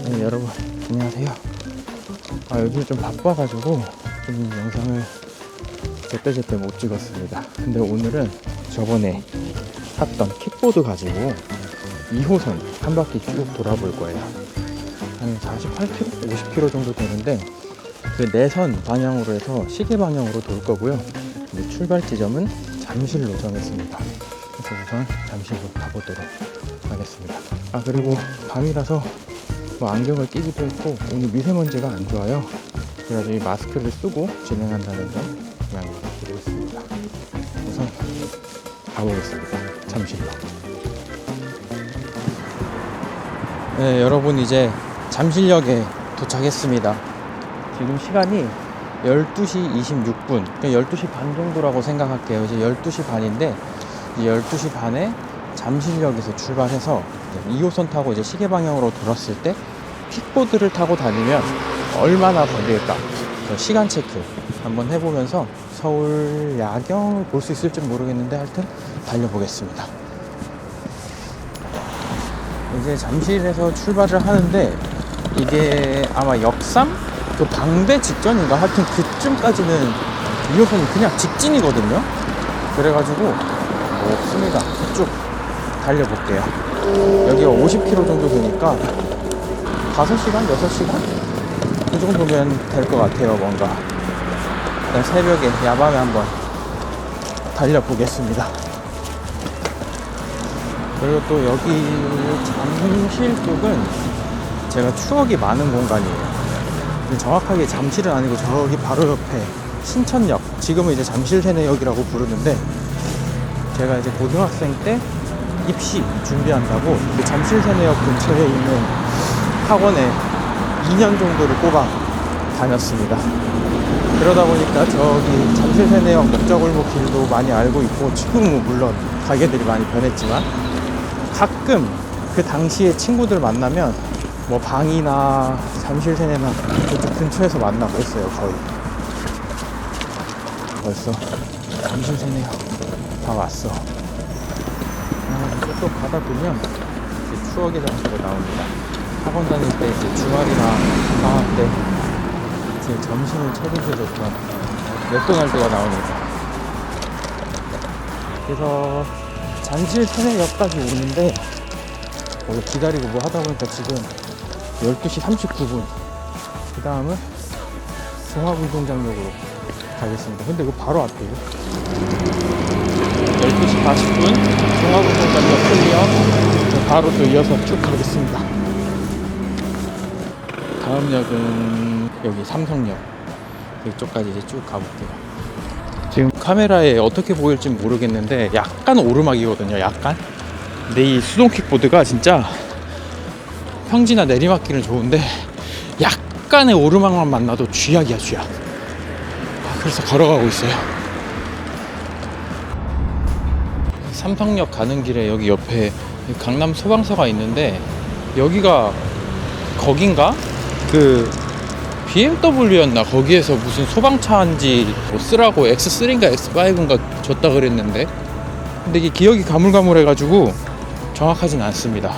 네, 여러분 안녕하세요. 요즘 좀 바빠가지고 좀 영상을 제때제때 못 찍었습니다. 근데 오늘은 저번에 샀던 킥보드 가지고 2호선 한 바퀴 쭉 돌아볼 거예요. 한 48km, 50km 정도 되는데 그 내선 방향으로 해서 시계 방향으로 돌 거고요. 출발 지점은 잠실로 정했습니다. 그래서 우선 잠실로 가보도록 하겠습니다. 그리고 밤이라서 안경을 끼기도 했고 오늘 미세먼지가 안 좋아요. 그래서 이 마스크를 쓰고 진행한다는 점 양해드리겠습니다. 우선 가보겠습니다. 잠실로. 네, 여러분 이제 잠실역에 도착했습니다. 지금 시간이 12시 26분, 그러니까 12시 반 정도라고 생각할게요. 이제 12시 반인데, 이제 12시 반에 잠실역에서 출발해서 2호선 타고 이제 시계 방향으로 돌았을 때 킥보드를 타고 다니면 얼마나 걸릴까? 시간 체크 한번 해보면서 서울 야경을 볼 수 있을지 모르겠는데 하여튼 달려보겠습니다. 이제 잠실에서 출발을 하는데 이게 아마 역삼? 그 방배 직전인가? 하여튼 그쯤까지는 2호선이 그냥 직진이거든요. 그래가지고 뭐 없습니다. 쭉 달려볼게요. 여기가 50km 정도 되니까 5시간? 6시간? 그 정도면 될 것 같아요. 뭔가 일단 새벽에 야밤에 한번 달려보겠습니다. 그리고 또 여기 잠실 쪽은 제가 추억이 많은 공간이에요. 정확하게 잠실은 아니고 저기 바로 옆에 신천역, 지금은 이제 잠실세내역이라고 부르는데 제가 이제 고등학생 때 입시 준비한다고 잠실세내역 근처에 있는 학원에 2년 정도를 꼽아 다녔습니다. 그러다 보니까 저기 잠실세내역 목자골목 길도 많이 알고 있고, 지금은 물론 가게들이 많이 변했지만 가끔 그 당시에 친구들 만나면 뭐 방이나 잠실세내나 그쪽 근처에서 만나고 있어요. 거의 벌써 잠실세내역 다 왔어. 또 가다 보면 이제 추억의 장소가 나옵니다. 학원 다닐 때 이제 주말이나 방학 때 제 점심을 책임져줬던 맥도날드가 나옵니다. 그래서 잠실세내역까지 오는데 기다리고 뭐 하다 보니까 지금 12시 39분. 그 다음은 종합운동장역으로 가겠습니다. 근데 이거 바로 앞이에요. 12시 40분 종합운동장역 클리어. 바로 또 이어서 쭉 가겠습니다. 다음 역은 여기 삼성역. 이쪽까지 이제 쭉 가볼게요. 지금 카메라에 어떻게 보일지 모르겠는데 약간 오르막이거든요. 약간. 근데 이 수동 킥보드가 진짜 평지나 내리막길은 좋은데 약간의 오르막만 만나도 쥐약이야, 쥐약. 그래서 걸어가고 있어요. 삼성역 가는 길에 여기 옆에 강남 소방서가 있는데 여기가 거긴가? 그 BMW였나? 거기에서 무슨 소방차인지 뭐 쓰라고 X3인가 X5인가 줬다 그랬는데, 근데 이게 기억이 가물가물해가지고 정확하진 않습니다.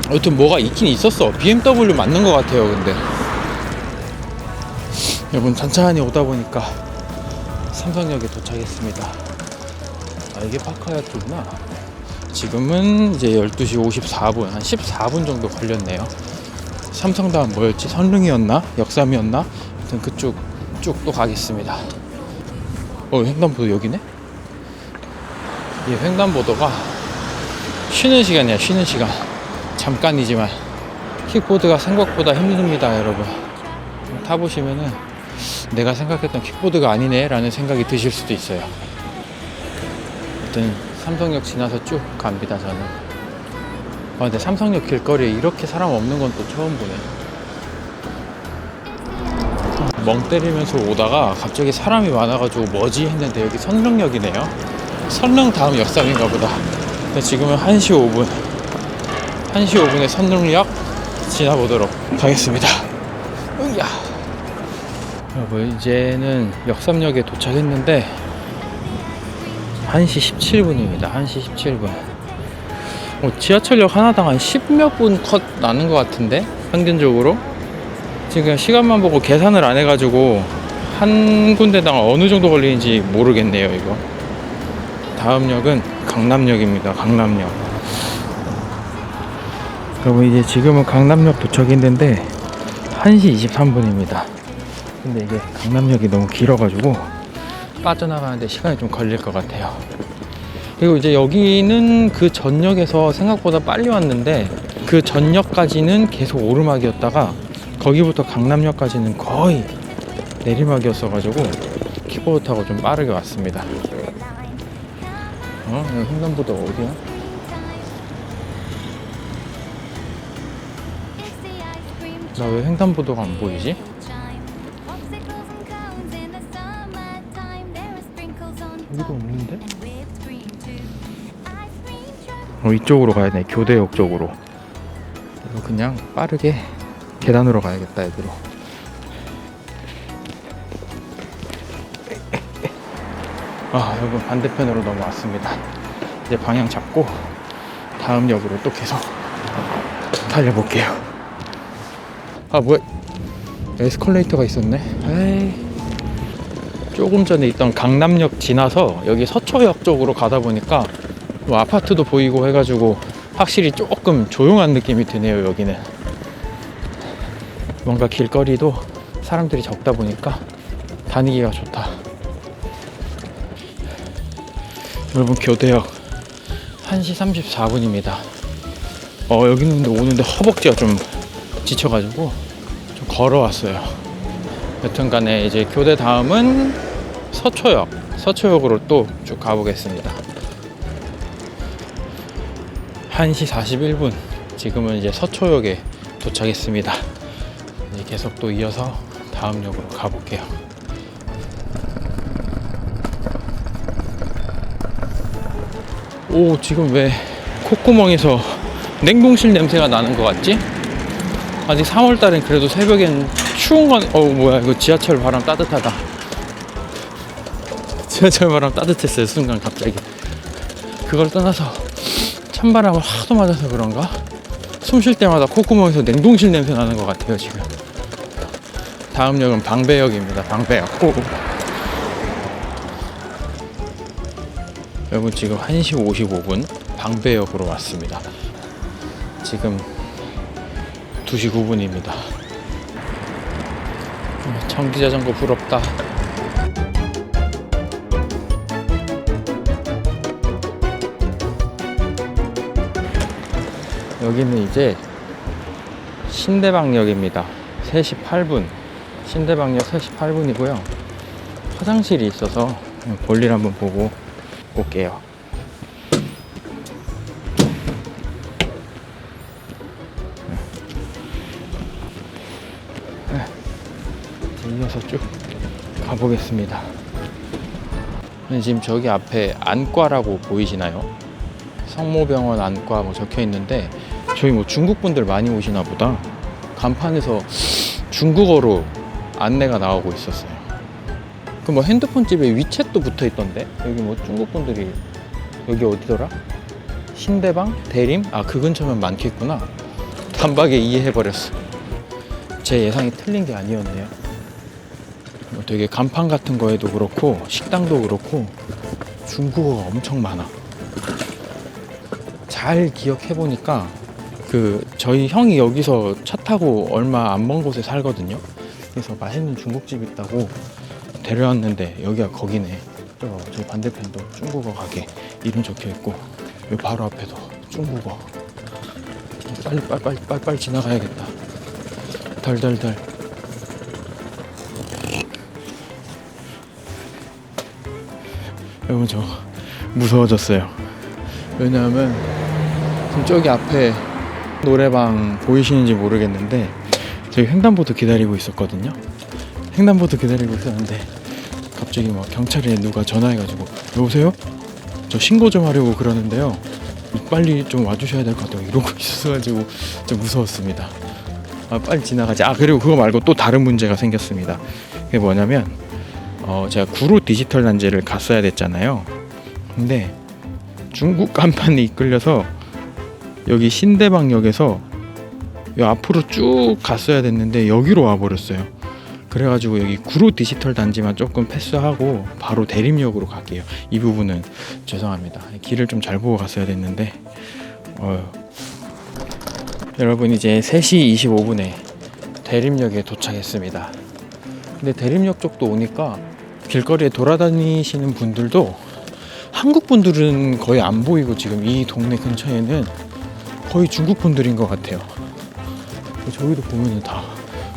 아무튼 뭐가 있긴 있었어. BMW 맞는 것 같아요. 근데 여러분 천천히 오다 보니까 삼성역에 도착했습니다. 이게 파카야트구나. 지금은 이제 12시 54분, 한 14분 정도 걸렸네요. 삼성 다음 뭐였지? 선릉이었나? 역삼이었나? 아무튼 그쪽 쭉 또 가겠습니다. 횡단보도 여기네? 이 횡단보도가 쉬는 시간이야. 쉬는 시간. 잠깐이지만 킥보드가 생각보다 힘듭니다. 여러분 타보시면은 내가 생각했던 킥보드가 아니네 라는 생각이 드실 수도 있어요. 아무튼 삼성역 지나서 쭉 갑니다. 저는 근데 삼성역 길거리에 이렇게 사람 없는 건 또 처음 보네. 멍 때리면서 오다가 갑자기 사람이 많아가지고 뭐지 했는데 여기 선릉역이네요. 선릉 다음 역삼인가 보다. 근데 지금은 1시 5분 1시 5분에 선릉역 지나보도록 하겠습니다. 으야. 여러분 이제는 역삼역에 도착했는데 1시 17분입니다. 1시 17분. 지하철역 하나당 한 10몇 분 컷 나는 것 같은데 평균적으로. 지금 시간만 보고 계산을 안 해가지고 한 군데당 어느 정도 걸리는지 모르겠네요. 이거 다음 역은 강남역입니다. 강남역. 여러분, 이제 지금은 강남역 도착했는데 1시 23분입니다 근데 이게 강남역이 너무 길어가지고 빠져나가는데 시간이 좀 걸릴 것 같아요. 그리고 이제 여기는 그 전역에서 생각보다 빨리 왔는데 그 전역까지는 계속 오르막이었다가 거기부터 강남역까지는 거의 내리막이었어가지고 킥보드 타고 좀 빠르게 왔습니다. 여기 횡단보도 어디야? 나 왜 횡단보도가 안 보이지? 여기도 없는데? 이쪽으로 가야 돼. 교대역 쪽으로. 그래서 그냥 빠르게 계단으로 가야겠다. 얘들로. 여러분, 반대편으로 넘어왔습니다. 이제 방향 잡고 다음 역으로 또 계속 달려볼게요. 뭐야, 에스컬레이터가 있었네. 에이. 조금 전에 있던 강남역 지나서 여기 서초역 쪽으로 가다 보니까 뭐 아파트도 보이고 해가지고 확실히 조금 조용한 느낌이 드네요. 여기는 뭔가 길거리도 사람들이 적다 보니까 다니기가 좋다. 여러분, 교대역 1시 34분입니다 여기는 근데 오는데 허벅지가 좀 지쳐가지고 좀 걸어왔어요. 여튼간에 이제 교대 다음은 서초역으로 또 쭉 가보겠습니다. 1시 41분 지금은 이제 서초역에 도착했습니다. 이제 계속 또 이어서 다음 역으로 가볼게요. 지금 왜 콧구멍에서 냉동실 냄새가 나는 것 같지? 아직 3월달엔 그래도 새벽엔 추운 건 뭐야, 이거 지하철 바람 따뜻하다. 지하철 바람 따뜻했어요. 순간 갑자기. 그걸 떠나서 찬바람을 하도 맞아서 그런가? 숨 쉴 때마다 콧구멍에서 냉동실 냄새 나는 것 같아요. 지금 다음 역은 방배역입니다. 방배역. 여러분, 지금 1시 55분 방배역으로 왔습니다. 지금 2시 9분입니다 전기자전거 부럽다. 여기는 이제 신대방역입니다. 3시 8분. 신대방역 3시 8분이고요. 화장실이 있어서 볼일 한번 보고 올게요. 이어서 쭉 가보겠습니다. 지금 저기 앞에 안과라고 보이시나요? 성모병원 안과 뭐 적혀 있는데 저희 뭐 중국 분들 많이 오시나 보다. 간판에서 중국어로 안내가 나오고 있었어요. 그 뭐 핸드폰 집에 위챗도 붙어 있던데 여기 뭐 중국 분들이 여기 어디더라? 신대방? 대림? 그 근처면 많겠구나. 단박에 이해해버렸어. 제 예상이 틀린 게 아니었네요. 되게 간판 같은 거에도 그렇고 식당도 그렇고 중국어가 엄청 많아. 잘 기억해보니까 저희 형이 여기서 차 타고 얼마 안 먼 곳에 살거든요. 그래서 맛있는 중국집 있다고 데려왔는데 여기가 거기네. 저희 반대편도 중국어 가게 이름 적혀있고 여기 바로 앞에도 중국어. 빨리 지나가야겠다. 덜덜덜. 여러분, 저 무서워졌어요. 왜냐하면 지금 저기 앞에 노래방 보이시는지 모르겠는데 저기 횡단보도 기다리고 있었거든요. 횡단보도 기다리고 있었는데 갑자기 막 경찰에 누가 전화해가지고 여보세요? 저 신고 좀 하려고 그러는데요. 빨리 좀 와주셔야 될 것 같다고 이러고 있어가지고 좀 무서웠습니다. 빨리 지나가지. 그리고 그거 말고 또 다른 문제가 생겼습니다. 그게 뭐냐면 제가 구로 디지털 단지를 갔어야 됐잖아요. 근데 중국 간판이 이끌려서 여기 신대방역에서 요 앞으로 쭉 갔어야 됐는데 여기로 와버렸어요. 그래가지고 여기 구로 디지털 단지만 조금 패스하고 바로 대림역으로 갈게요. 이 부분은 죄송합니다. 길을 좀 잘 보고 갔어야 됐는데 여러분 이제 3시 25분에 대림역에 도착했습니다. 근데 대림역 쪽도 오니까 길거리에 돌아다니시는 분들도 한국 분들은 거의 안 보이고 지금 이 동네 근처에는 거의 중국 분들인 것 같아요. 저기도 보면은 다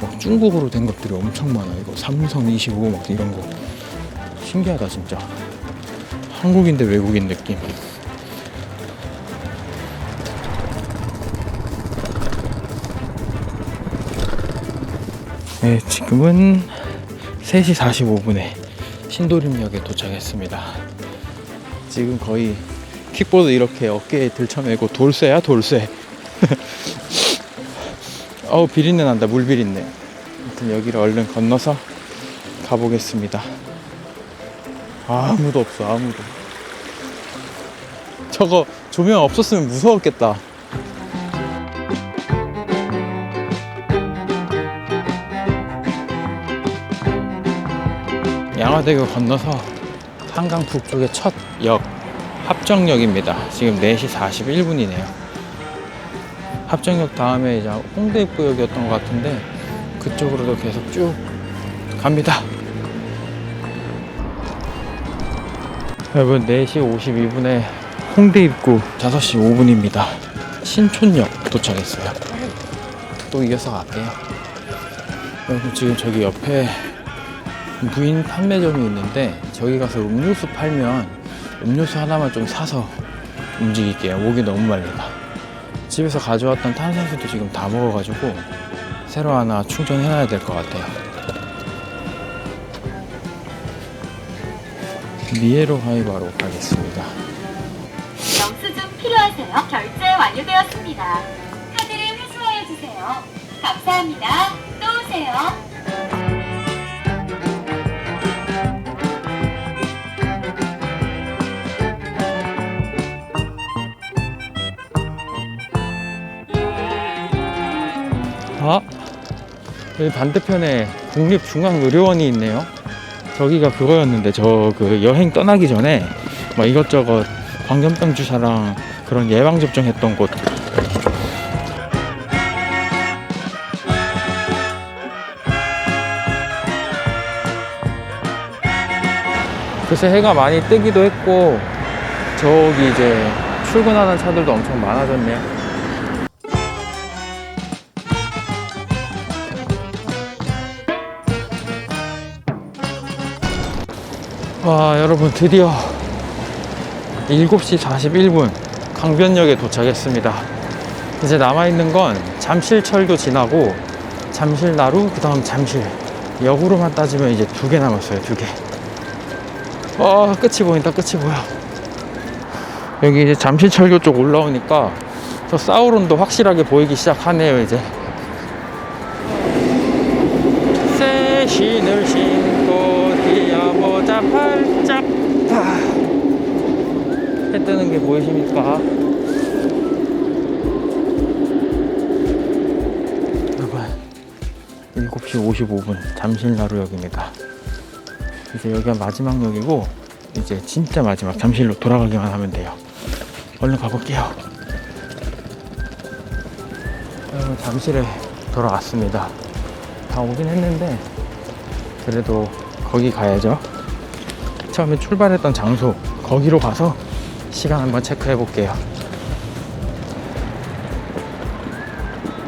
막 중국어로 된 것들이 엄청 많아. 이거 삼성 25 막 이런 거 신기하다 진짜. 한국인데 외국인 느낌. 네, 지금은 3시 45분에 신도림역에 도착했습니다. 지금 거의 킥보드 이렇게 어깨에 들쳐매고 돌쇠야 돌쇠. 어우 비린내 난다. 물 비린내. 아무튼 여기를 얼른 건너서 가보겠습니다. 아무도 없어. 아무도. 저거 조명 없었으면 무서웠겠다. 양화대교 건너서 한강 북쪽의 첫 역 합정역입니다. 지금 4시 41분이네요. 합정역 다음에 이제 홍대 입구역이었던 것 같은데 그쪽으로도 계속 쭉 갑니다. 여러분 4시 52분에 홍대 입구 5시 5분입니다. 신촌역 도착했어요. 또 이어서 갈게요. 여러분 지금 저기 옆에 무인 판매점이 있는데 저기 가서 음료수 팔면 음료수 하나만 좀 사서 움직일게요. 목이 너무 말리다. 집에서 가져왔던 탄산수도 지금 다 먹어가지고 새로 하나 충전해놔야 될 것 같아요. 미에로 하이바로 가겠습니다. 영수증 필요하세요? 결제 완료되었습니다. 카드를 회수하여 주세요. 감사합니다. 또 오세요. 여기 반대편에 국립중앙의료원이 있네요. 저기가 그거였는데 저 그 여행 떠나기 전에 막 이것저것 광견병 주사랑 그런 예방접종 했던 곳. 글쎄 해가 많이 뜨기도 했고 저기 이제 출근하는 차들도 엄청 많아졌네요. 와 여러분 드디어 7시 41분 강변역에 도착했습니다. 이제 남아있는 건 잠실철도 지나고 잠실나루 그 다음 잠실 역으로만 따지면 이제 2개 남았어요. 2개. 끝이 보인다. 끝이 보여. 여기 이제 잠실철도 쪽 올라오니까 저 사우론도 확실하게 보이기 시작하네요. 이제 새 신을 신고 뛰어보자 팔짝. 해 뜨는 게 보이십니까? 여러분 7시 55분 잠실나루역입니다. 이제 여기가 마지막 역이고 이제 진짜 마지막 잠실로 돌아가기만 하면 돼요. 얼른 가볼게요. 여러분 잠실에 돌아왔습니다. 다 오긴 했는데 그래도 거기 가야죠. 처음에 출발했던 장소 거기로 가서 시간 한번 체크해 볼게요.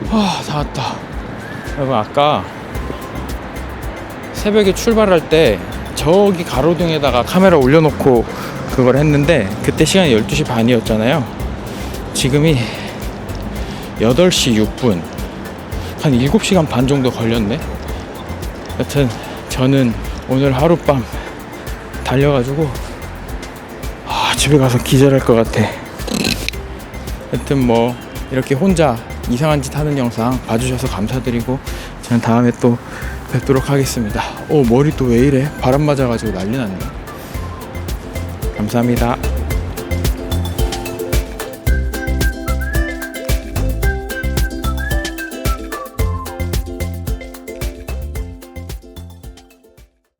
다 왔다. 여러분 아까 새벽에 출발할 때 저기 가로등에다가 카메라 올려놓고 그걸 했는데 그때 시간이 12시 반이었잖아요. 지금이 8시 6분 한 7시간 반 정도 걸렸네. 여튼 저는 오늘 하룻밤 달려가지고 집에 가서 기절할 것 같아. 여튼 뭐 이렇게 혼자 이상한 짓 하는 영상 봐주셔서 감사드리고 저는 다음에 또 뵙도록 하겠습니다. 머리 또 왜 이래? 바람 맞아가지고 난리 났네. 감사합니다.